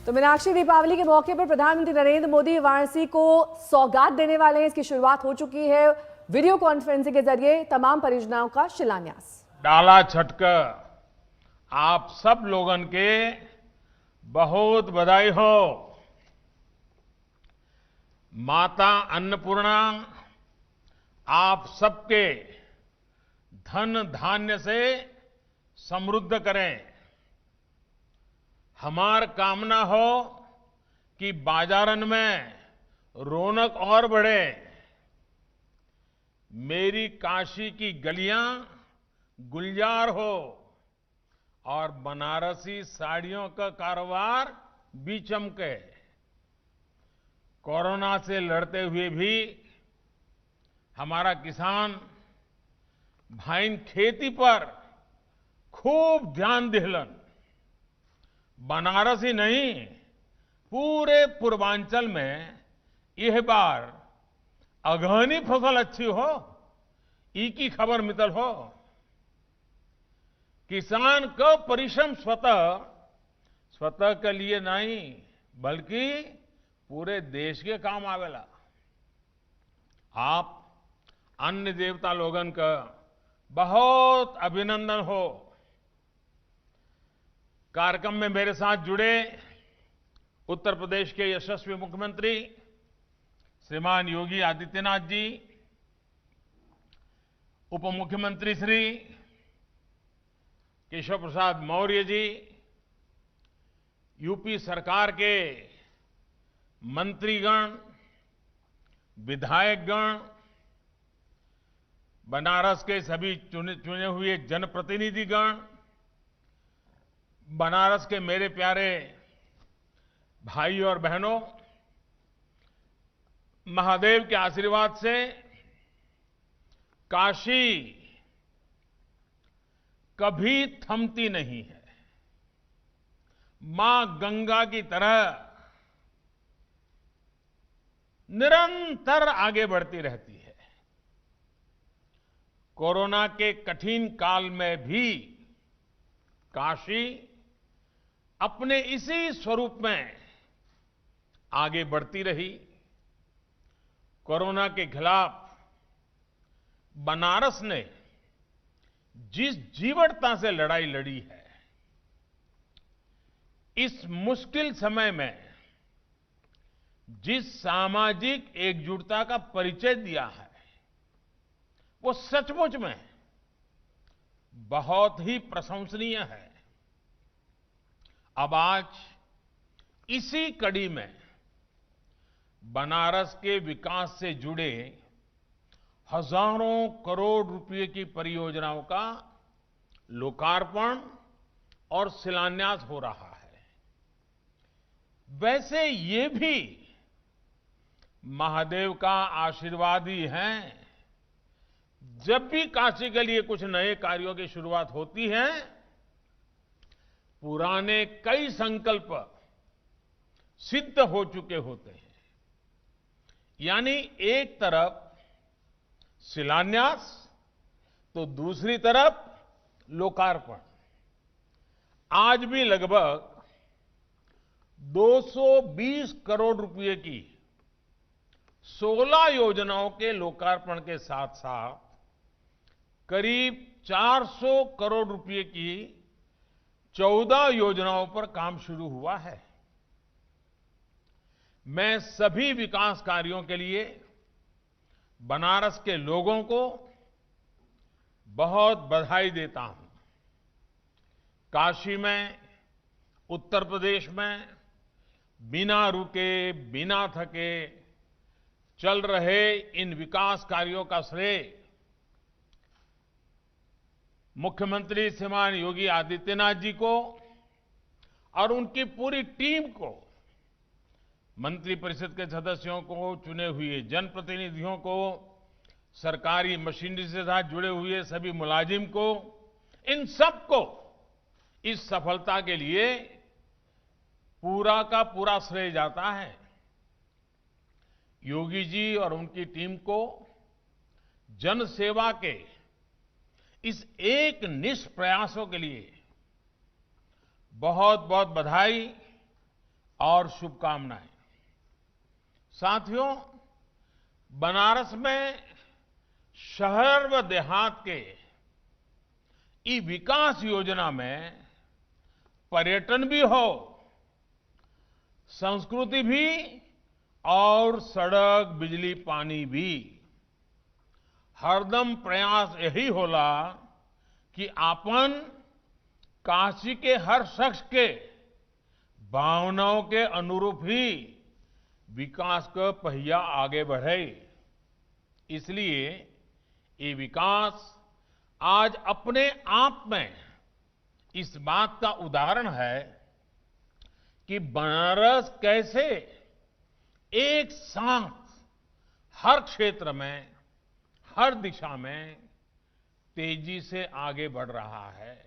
तो मीनाक्षी, दीपावली के मौके पर प्रधानमंत्री नरेंद्र मोदी वाराणसी को सौगात देने वाले हैं। इसकी शुरुआत हो चुकी है। वीडियो कॉन्फ्रेंसिंग के जरिए तमाम परियोजनाओं का शिलान्यास। डाला छटकर आप सब लोगन के बहुत बधाई हो। माता अन्नपूर्णा आप सबके धन धान्य से समृद्ध करें। हमार कामना हो कि बाजारन में रौनक और बढ़े। मेरी काशी की गलियां गुलजार हो और बनारसी साड़ियों का कारोबार भी चमके। कोरोना से लड़ते हुए भी हमारा किसान भाई खेती पर खूब ध्यान दिलन। बनारस ही नहीं, पूरे पूर्वांचल में यह बार अगहनी फसल अच्छी हो, ई की खबर मितल हो। किसान का परिश्रम स्वतः के लिए नहीं, बल्कि पूरे देश के काम आवेला। आप अन्य देवता लोगन का बहुत अभिनंदन हो। कार्यक्रम में मेरे साथ जुड़े उत्तर प्रदेश के यशस्वी मुख्यमंत्री श्रीमान योगी आदित्यनाथ जी, उप मुख्यमंत्री श्री केशव प्रसाद मौर्य जी, यूपी सरकार के मंत्रीगण, विधायकगण, बनारस के सभी चुने हुए जनप्रतिनिधिगण, बनारस के मेरे प्यारे भाई और बहनों, महादेव के आशीर्वाद से काशी कभी थमती नहीं है। मां गंगा की तरह निरंतर आगे बढ़ती रहती है। कोरोना के कठिन काल में भी काशी अपने इसी स्वरूप में आगे बढ़ती रही। कोरोना के खिलाफ बनारस ने जिस जीवटता से लड़ाई लड़ी है, इस मुश्किल समय में जिस सामाजिक एकजुटता का परिचय दिया है, वो सचमुच में बहुत ही प्रशंसनीय है। अब आज इसी कड़ी में बनारस के विकास से जुड़े हजारों करोड़ रुपए की परियोजनाओं का लोकार्पण और शिलान्यास हो रहा है। वैसे ये भी महादेव का आशीर्वाद ही है। जब भी काशी के लिए कुछ नए कार्यों की शुरुआत होती है, पुराने कई संकल्प सिद्ध हो चुके होते हैं। यानी एक तरफ शिलान्यास तो दूसरी तरफ लोकार्पण। आज भी लगभग 220 करोड़ रुपए की 16 योजनाओं के लोकार्पण के साथ साथ करीब 400 करोड़ रुपए की 14 योजनाओं पर काम शुरू हुआ है। मैं सभी विकास कार्यों के लिए बनारस के लोगों को बहुत बधाई देता हूं। काशी में, उत्तर प्रदेश में बिना रुके, बिना थके चल रहे इन विकास कार्यों का श्रेय मुख्यमंत्री श्रीमान योगी आदित्यनाथ जी को और उनकी पूरी टीम को, मंत्रिपरिषद के सदस्यों को, चुने हुए जनप्रतिनिधियों को, सरकारी मशीनरी से साथ जुड़े हुए सभी मुलाजिम को, इन सबको इस सफलता के लिए पूरा का पूरा श्रेय जाता है। योगी जी और उनकी टीम को जन सेवा के इस एक निष्ठ प्रयासों के लिए बहुत बहुत बधाई और शुभकामनाएं। साथियों, बनारस में शहर व देहात के ई विकास योजना में पर्यटन भी हो, संस्कृति भी और सड़क, बिजली, पानी भी। हरदम प्रयास यही होला कि आपन काशी के हर शख्स के भावनाओं के अनुरूप ही विकास का पहिया आगे बढ़े। इसलिए ये विकास आज अपने आप में इस बात का उदाहरण है कि बनारस कैसे एक साथ हर क्षेत्र में, हर दिशा में तेजी से आगे बढ़ रहा है।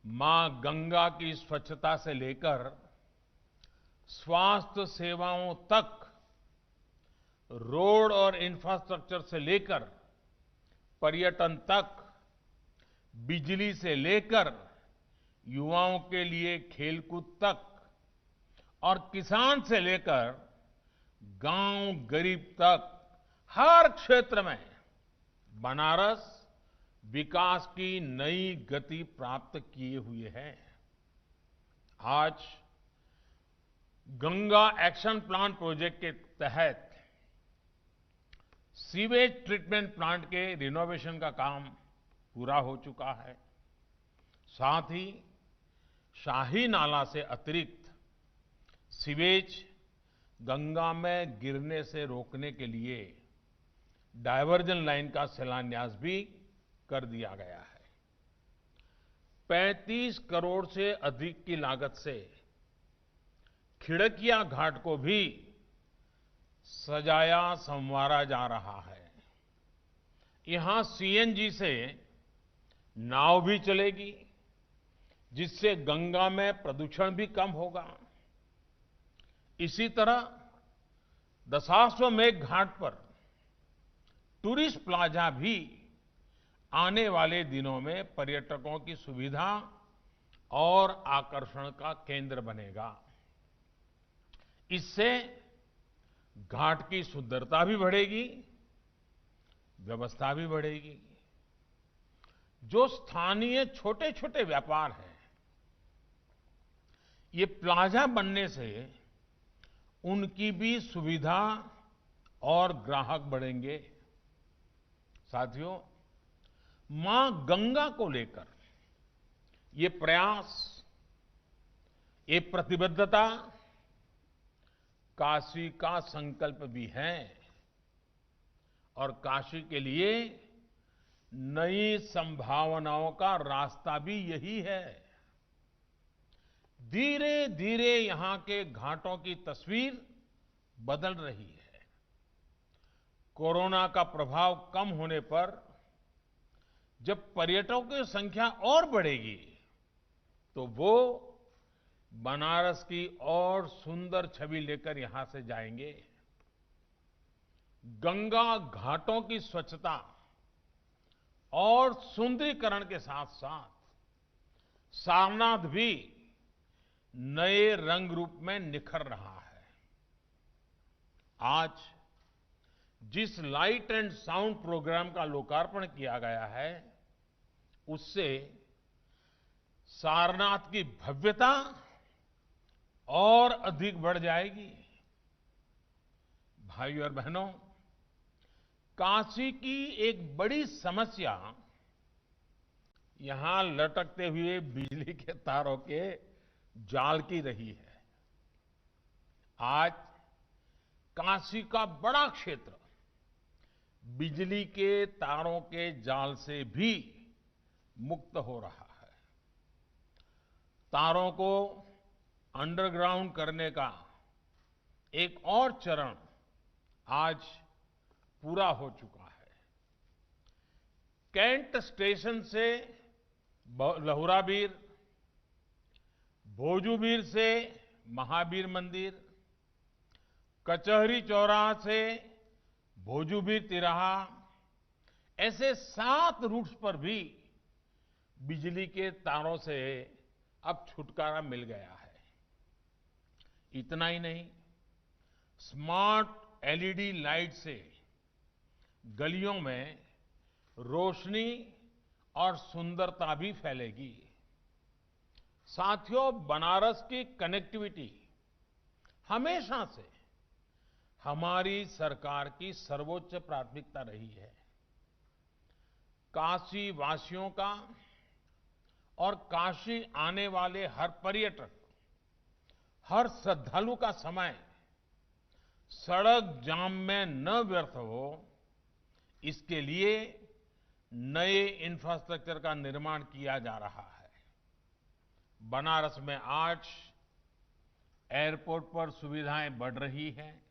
मां गंगा की स्वच्छता से लेकर स्वास्थ्य सेवाओं तक, रोड और इंफ्रास्ट्रक्चर से लेकर पर्यटन तक, बिजली से लेकर युवाओं के लिए खेलकूद तक और किसान से लेकर गांव गरीब तक, हर क्षेत्र में बनारस विकास की नई गति प्राप्त किए हुए है। आज गंगा एक्शन प्लान प्रोजेक्ट के तहत सीवेज ट्रीटमेंट प्लांट के रिनोवेशन का काम पूरा हो चुका है। साथ ही शाही नाला से अतिरिक्त सीवेज गंगा में गिरने से रोकने के लिए डायवर्जन लाइन का शिलान्यास भी कर दिया गया है। 35 करोड़ से अधिक की लागत से खिड़किया घाट को भी सजाया संवारा जा रहा है। यहां सीएनजी से नाव भी चलेगी, जिससे गंगा में प्रदूषण भी कम होगा। इसी तरह दशाश्वमेध घाट पर टूरिस्ट प्लाजा भी आने वाले दिनों में पर्यटकों की सुविधा और आकर्षण का केंद्र बनेगा। इससे घाट की सुंदरता भी बढ़ेगी, व्यवस्था भी बढ़ेगी। जो स्थानीय छोटे छोटे व्यापार हैं, ये प्लाजा बनने से उनकी भी सुविधा और ग्राहक बढ़ेंगे। साथियों, मां गंगा को लेकर ये प्रयास, ये प्रतिबद्धता काशी का संकल्प भी है और काशी के लिए नई संभावनाओं का रास्ता भी यही है। धीरे धीरे यहां के घाटों की तस्वीर बदल रही है। कोरोना का प्रभाव कम होने पर जब पर्यटकों की संख्या और बढ़ेगी, तो वो बनारस की और सुंदर छवि लेकर यहां से जाएंगे। गंगा घाटों की स्वच्छता और सुंदरीकरण के साथ साथ सारनाथ भी नए रंग रूप में निखर रहा है। आज जिस लाइट एंड साउंड प्रोग्राम का लोकार्पण किया गया है, उससे सारनाथ की भव्यता और अधिक बढ़ जाएगी। भाइयों और बहनों, काशी की एक बड़ी समस्या यहां लटकते हुए बिजली के तारों के जाल की रही है। आज काशी का बड़ा क्षेत्र बिजली के तारों के जाल से भी मुक्त हो रहा है। तारों को अंडरग्राउंड करने का एक और चरण आज पूरा हो चुका है। कैंट स्टेशन से लहुराबीर, भोजूबीर से महावीर मंदिर, कचहरी चौराहा से भोजूबीर तिराहा, ऐसे 7 रूट्स पर भी बिजली के तारों से अब छुटकारा मिल गया है। इतना ही नहीं, स्मार्ट एलईडी लाइट से गलियों में रोशनी और सुंदरता भी फैलेगी। साथियों, बनारस की कनेक्टिविटी हमेशा से हमारी सरकार की सर्वोच्च प्राथमिकता रही है। काशी वासियों का और काशी आने वाले हर पर्यटक, हर श्रद्धालु का समय सड़क जाम में न व्यर्थ हो, इसके लिए नए इंफ्रास्ट्रक्चर का निर्माण किया जा रहा है। बनारस में आज एयरपोर्ट पर सुविधाएं बढ़ रही हैं।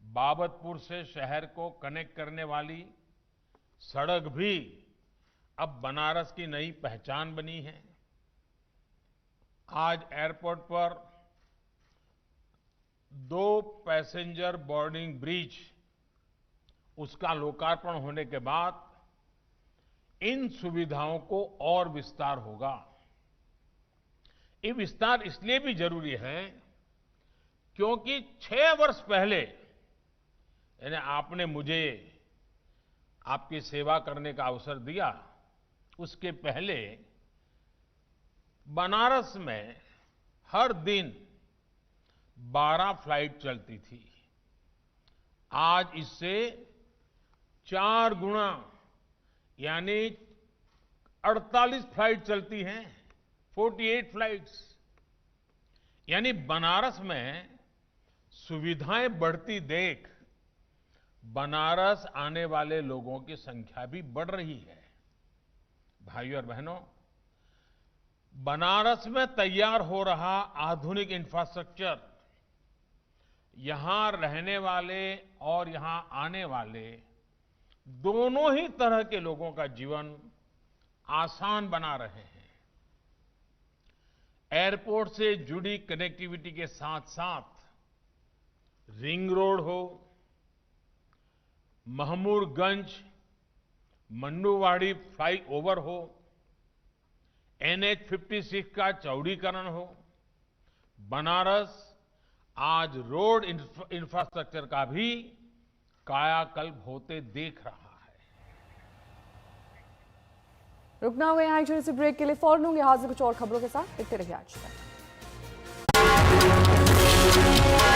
बाबतपुर से शहर को कनेक्ट करने वाली सड़क भी अब बनारस की नई पहचान बनी है। आज एयरपोर्ट पर 2 पैसेंजर बोर्डिंग ब्रिज, उसका लोकार्पण होने के बाद इन सुविधाओं को और विस्तार होगा। ये विस्तार इसलिए भी जरूरी है क्योंकि 6 वर्ष पहले, यानी आपने मुझे आपकी सेवा करने का अवसर दिया, उसके पहले बनारस में हर दिन 12 फ्लाइट चलती थी। आज इससे 4 गुना यानी 48 फ्लाइट चलती हैं, 48 फ्लाइट्स। यानी बनारस में सुविधाएं बढ़ती देख बनारस आने वाले लोगों की संख्या भी बढ़ रही है। भाइयों और बहनों, बनारस में तैयार हो रहा आधुनिक इंफ्रास्ट्रक्चर यहां रहने वाले और यहां आने वाले दोनों ही तरह के लोगों का जीवन आसान बना रहे हैं। एयरपोर्ट से जुड़ी कनेक्टिविटी के साथ साथ रिंग रोड हो, महमूदगंज मन्नूवाड़ी फ्लाईओवर हो, NH-56 का चौड़ीकरण हो, बनारस आज रोड इंफ्रास्ट्रक्चर का भी कायाकल्प होते देख रहा है। रुकना हुए यहाँ एक छोटे से ब्रेक के लिए, फौरन होंगे हाजिर कुछ और खबरों के साथ। देखते रहिए आज तक।